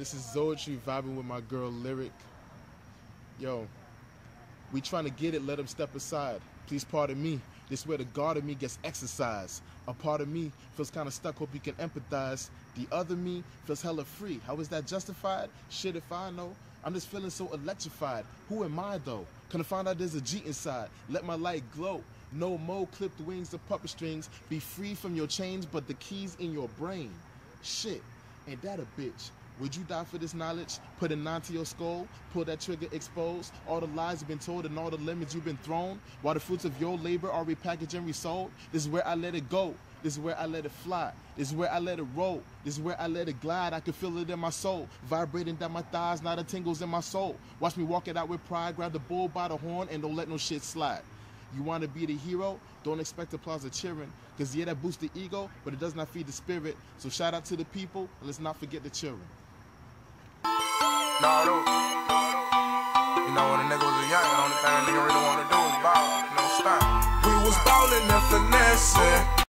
This is Zoetry vibing with my girl Lyric. Yo, we trying to get it, let him step aside. Please pardon me, this where the God of me gets exercised. A part of me feels kinda stuck, hope you can empathize. The other me feels hella free. How is that justified? Shit if I know. I'm just feeling so electrified. Who am I though? Couldn't find out there's a G inside. Let my light glow. No more clipped wings or puppet strings. Be free from your chains, but the keys in your brain. Shit, ain't that a bitch? Would you die for this knowledge? Put a 9 to your skull, pull that trigger, expose all the lies you've been told and all the lemons you've been thrown, while the fruits of your labor are repackaged and resold. This is where I let it go. This is where I let it fly. This is where I let it roll. This is where I let it glide. I can feel it in my soul, vibrating down my thighs, now the tingles in my soul. Watch me walk it out with pride, grab the bull by the horn, and don't let no shit slide. You want to be the hero? Don't expect applause or cheering, because yeah, that boosts the ego, but it does not feed the spirit. So shout out to the people, and let's not forget the children. Naruto. You know when a nigga was a young, the only thing a nigga really wanna do is ball, no stop. We was ballin' and finessing.